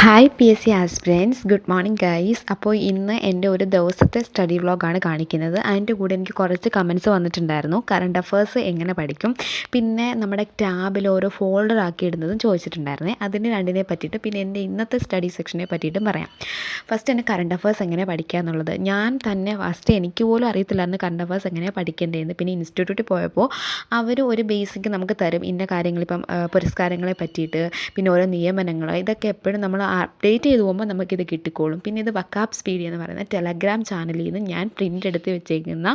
Hi P S C aspirants, good morning guys. അപ്പോൾ ഇന്ന് എൻ്റെ ഒരു ദിവസത്തെ സ്റ്റഡി വ്ളോഗാണ് കാണിക്കുന്നത്. അതിൻ്റെ കൂടെ എനിക്ക് കുറച്ച് കമൻറ്റ്സ് വന്നിട്ടുണ്ടായിരുന്നു. കറണ്ട് അഫേഴ്സ് എങ്ങനെ പഠിക്കും, പിന്നെ നമ്മുടെ ടാബിൽ ഓരോ ഫോൾഡർ ആക്കി ഇടുന്നതും ചോദിച്ചിട്ടുണ്ടായിരുന്നേ. അതിന് രണ്ടിനെ പറ്റിയിട്ട് പിന്നെ എൻ്റെ ഇന്നത്തെ സ്റ്റഡി സെക്ഷനെ പറ്റിയിട്ടും പറയാം. ഫസ്റ്റ് എൻ്റെ കറണ്ട് അഫേഴ്സ് എങ്ങനെ പഠിക്കുക എന്നുള്ളത് ഞാൻ തന്നെ ഫസ്റ്റ് എനിക്ക് പോലും അറിയത്തില്ലായിരുന്നു കറണ്ട് അഫേഴ്സ് എങ്ങനെ പഠിക്കേണ്ടതെന്ന്. പിന്നെ ഇൻസ്റ്റിറ്റ്യൂട്ടിൽ പോയപ്പോൾ അവർ ഒരു ബേസിക് നമുക്ക് തരും. ഇന്ന കാര്യങ്ങൾ ഇപ്പം പുരസ്കാരങ്ങളെ പറ്റിയിട്ട്, പിന്നെ ഓരോ നിയമനങ്ങൾ, ഇതൊക്കെ എപ്പോഴും നമ്മൾ അപ്ഡേറ്റ് ചെയ്ത് പോകുമ്പോൾ നമുക്കിത് കിട്ടിക്കോളും. പിന്നെ ഇത് വക്കാപ്പ് സ്പീഡ് എന്ന് പറയുന്ന ടെലഗ്രാം ചാനലിൽ നിന്ന് ഞാൻ പ്രിൻ്റ് എടുത്ത് വെച്ചേക്കുന്ന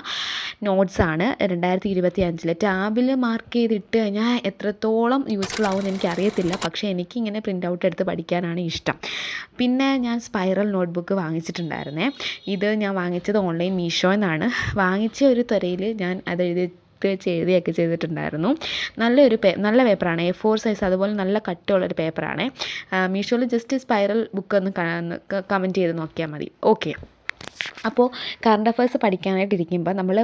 നോട്ട്സാണ്. 2025 ടാബിൽ മാർക്ക് ചെയ്തിട്ട് കഴിഞ്ഞാൽ എത്രത്തോളം യൂസ്ഫുൾ ആവുമെന്ന് എനിക്കറിയത്തില്ല. പക്ഷേ എനിക്കിങ്ങനെ പ്രിൻ്റ് ഔട്ട് എടുത്ത് പഠിക്കാനാണ് ഇഷ്ടം. പിന്നെ ഞാൻ സ്പൈറൽ നോട്ട്ബുക്ക് വാങ്ങിച്ചിട്ടുണ്ടായിരുന്നേ. ഇത് ഞാൻ വാങ്ങിച്ചത് ഓൺലൈൻ മീഷോയിൽ നിന്നാണ്. വാങ്ങിച്ച ഒരു ത്വരയിൽ ഞാൻ അത് വെച്ച് എഴുതിയൊക്കെ ചെയ്തിട്ടുണ്ടായിരുന്നു. നല്ല പേപ്പറാണ്, A4 സൈസ്, അതുപോലെ നല്ല കട്ടിയുള്ളൊരു പേപ്പറാണ്. മീഷോയിൽ ജസ്റ്റ് സ്പൈറൽ ബുക്ക് ഒന്ന് കമൻറ്റ് ചെയ്ത് നോക്കിയാൽ മതി. ഓക്കെ, അപ്പോൾ കറണ്ട് അഫേഴ്സ് പഠിക്കാനായിട്ടിരിക്കുമ്പോൾ നമ്മൾ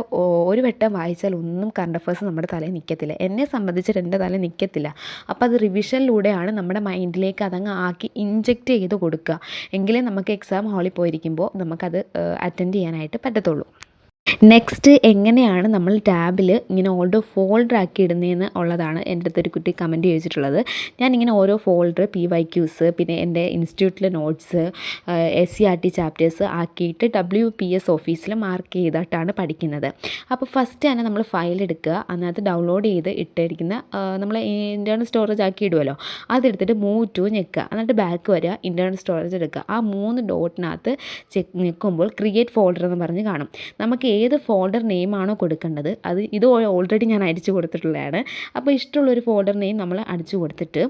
ഒരു വട്ടം വായിച്ചാൽ ഒന്നും കറണ്ട് അഫേഴ്സ് നമ്മുടെ തലയിൽ നിൽക്കത്തില്ല. എന്നെ സംബന്ധിച്ചിട്ട് എൻ്റെ തലയിൽ നിൽക്കത്തില്ല. അപ്പോൾ അത് റിവിഷനിലൂടെയാണ് നമ്മുടെ മൈൻഡിലേക്ക് അതങ്ങ് ആക്കി ഇൻജെക്റ്റ് ചെയ്ത് കൊടുക്കുക. എങ്കിലേ നമുക്ക് എക്സാം ഹാളിൽ പോയിരിക്കുമ്പോൾ നമുക്കത് അറ്റൻഡ് ചെയ്യാനായിട്ട് പറ്റത്തുള്ളൂ. നെക്സ്റ്റ്, എങ്ങനെയാണ് നമ്മൾ ടാബിൽ ഇങ്ങനെ ഓരോ ഫോൾഡർ ആക്കി ഇടുന്നതെന്ന് ഉള്ളതാണ് എൻ്റെ അടുത്തൊരു കുട്ടി കമൻറ്റ് ചോദിച്ചിട്ടുള്ളത്. ഞാനിങ്ങനെ ഓരോ ഫോൾഡർ PYQs, പിന്നെ എൻ്റെ ഇൻസ്റ്റിറ്റ്യൂട്ടിലെ നോട്ട്സ്, SCERT ചാപ്റ്റേഴ്സ് ആക്കിയിട്ട് WPS ഓഫീസിൽ മാർക്ക് ചെയ്തിട്ടാണ് പഠിക്കുന്നത്. അപ്പോൾ ഫസ്റ്റ് തന്നെ നമ്മൾ ഫയൽ എടുക്കുക, അതിനകത്ത് ഡൗൺലോഡ് ചെയ്ത് ഇട്ടിരിക്കുന്ന നമ്മൾ ഇൻറ്റേർണൽ സ്റ്റോറേജ് ആക്കി ഇടുമല്ലോ, അതെടുത്തിട്ട് മൂവ് ടു ഞെക്കുക, എന്നിട്ട് ബാക്ക് വരിക, ഇൻറ്റേർണൽ സ്റ്റോറേജ് എടുക്കുക. ആ 3 ഡോട്ടിനകത്ത് ഞെക്കുമ്പോൾ ക്രിയേറ്റ് ഫോൾഡർ എന്ന് പറഞ്ഞ് കാണും. നമുക്ക് ഏത് ഫോൾഡർ നെയിമാണോ കൊടുക്കേണ്ടത് ഇത് ഓൾറെഡി ഞാൻ അടിച്ചു കൊടുത്തിട്ടുള്ളതാണ്. അപ്പോൾ ഇഷ്ടമുള്ളൊരു ഫോൾഡർ നെയിം നമ്മൾ അടിച്ചു കൊടുത്തിട്ട്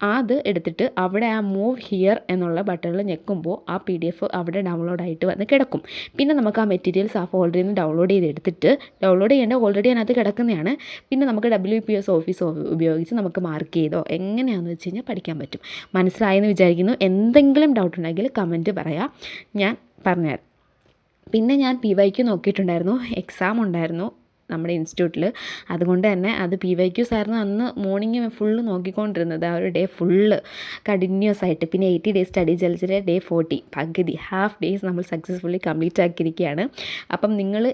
അത് എടുത്തിട്ട് അവിടെ ആ മൂവ് ഹിയർ എന്നുള്ള ബട്ടണിൽ ഞെക്കുമ്പോൾ ആ PDF അവിടെ ഡൗൺലോഡായിട്ട് വന്ന് കിടക്കും. പിന്നെ നമുക്ക് ആ മെറ്റീരിയൽസ് ആ ഫോൾഡറിൽ നിന്ന് ഡൗൺലോഡ് ചെയ്തെടുത്തിട്ട്, ഡൗൺലോഡ് ചെയ്യേണ്ട ഓൾറെഡി അതിനകത്ത് കിടക്കുന്നതാണ്. പിന്നെ നമുക്ക് WPS ഓഫീസ് ഉപയോഗിച്ച് നമുക്ക് മാർക്ക് ചെയ്തോ എങ്ങനെയാണെന്ന് വെച്ച് കഴിഞ്ഞാൽ പഠിക്കാൻ പറ്റും. മനസ്സിലായെന്ന് വിചാരിക്കുന്നു. എന്തെങ്കിലും ഡൗട്ട് ഉണ്ടെങ്കിൽ കമൻറ്റ് പറയാം, ഞാൻ പറഞ്ഞുതരാം. പിന്നെ ഞാൻ PYQ നോക്കിയിട്ടുണ്ടായിരുന്നു. എക്സാം ഉണ്ടായിരുന്നു നമ്മുടെ ഇൻസ്റ്റിറ്റ്യൂട്ടിൽ. അതുകൊണ്ട് തന്നെ അത് PYQs ആയിരുന്നു അന്ന് മോർണിംഗ് ഫുള്ള് നോക്കിക്കൊണ്ടിരുന്നത്. ആ ഒരു ഡേ ഫുള്ള് കണ്ടിന്യൂസ് ആയിട്ട്. പിന്നെ 80 ഡേയ്സ് സ്റ്റഡി ചലഞ്ചിലെ ഡേ 40 പകുതി ഹാഫ് ഡേയ്സ് നമ്മൾ സക്സസ്ഫുള്ളി കംപ്ലീറ്റ് ആക്കിയിരിക്കുകയാണ്. അപ്പം നിങ്ങൾ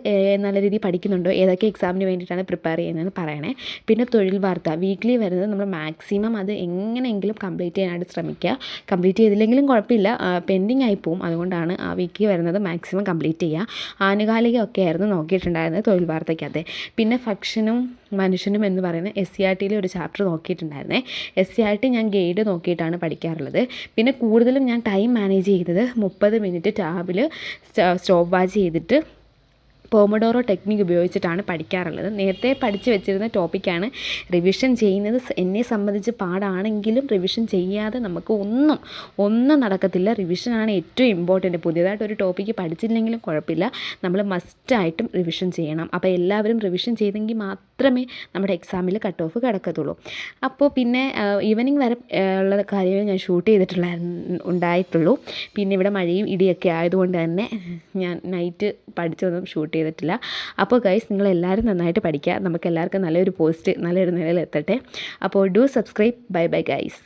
നല്ല രീതിയിൽ പഠിക്കുന്നുണ്ടോ, ഏതൊക്കെ എക്സാമിന് വേണ്ടിയിട്ടാണ് പ്രിപ്പയർ ചെയ്യുന്നതെന്ന് പറയണേ. പിന്നെ തൊഴിൽ വാർത്ത വീക്ക്ലി വരുന്നത് നമ്മൾ മാക്സിമം അത് എങ്ങനെയെങ്കിലും കംപ്ലീറ്റ് ചെയ്യാനായിട്ട് ശ്രമിക്കുക. കംപ്ലീറ്റ് ചെയ്തില്ലെങ്കിലും കുഴപ്പമില്ല, പെൻഡിങ് ആയി പോവും. അതുകൊണ്ടാണ് ആ വീക്കിൽ വരുന്നത് മാക്സിമം കംപ്ലീറ്റ് ചെയ്യുക. ആനുകാലികമൊക്കെ ആയിരുന്നു നോക്കിയിട്ടുണ്ടായിരുന്നത് തൊഴിൽ വാർത്തയ്ക്കകത്ത്. പിന്നെ ഭക്ഷണവും മനുഷ്യനും എന്ന് പറയുന്ന SCERTയിലെ ഒരു ചാപ്റ്റർ നോക്കിയിട്ടുണ്ടായിരുന്നേ. SCERT ഞാൻ ഗൈഡ് നോക്കിയിട്ടാണ് പഠിക്കാറുള്ളത്. പിന്നെ കൂടുതലും ഞാൻ ടൈം മാനേജ് ചെയ്തത് 30 മിനിറ്റ് ടാബിൽ സ്റ്റോപ്പ് വാച്ച് ചെയ്തിട്ട് പോമഡോറോ ടെക്നിക്ക് ഉപയോഗിച്ചിട്ടാണ് പഠിക്കാറുള്ളത്. നേരത്തെ പഠിച്ചു വെച്ചിരുന്ന ടോപ്പിക്കാണ്. റിവിഷൻ ചെയ്യുന്നത് എന്നെ സംബന്ധിച്ച് പാടാണെങ്കിലും റിവിഷൻ ചെയ്യാതെ നമുക്ക് ഒന്നും നടക്കത്തില്ല. റിവിഷനാണ് ഏറ്റവും ഇമ്പോർട്ടൻറ്റ്. പുതിയതായിട്ടൊരു ടോപ്പിക്ക് പഠിച്ചില്ലെങ്കിലും കുഴപ്പമില്ല, നമ്മൾ മസ്റ്റായിട്ടും റിവിഷൻ ചെയ്യണം. അപ്പോൾ എല്ലാവരും റിവിഷൻ ചെയ്തെങ്കിൽ മാത്രമേ നമ്മുടെ എക്സാമിൽ കട്ട് ഓഫ് കിടക്കത്തുള്ളൂ. അപ്പോൾ പിന്നെ ഈവനിങ് വരെ ഉള്ള കാര്യങ്ങൾ ഞാൻ ഷൂട്ട് ഉണ്ടായിട്ടുള്ളൂ. പിന്നെ ഇവിടെ മഴയും ഇടിയൊക്കെ ആയതുകൊണ്ട് തന്നെ ഞാൻ നൈറ്റ് പഠിച്ചൊന്നും ഷൂട്ട് ചെയ്തിട്ടില്ല. അപ്പോൾ ഗൈസ്, നിങ്ങളെല്ലാവരും നന്നായിട്ട് പഠിക്കുക. നമുക്ക് എല്ലാവർക്കും നല്ലൊരു പോസ്റ്റ്, നല്ലൊരു നിലയിൽ എത്തട്ടെ. അപ്പോൾ do subscribe. Bye bye guys.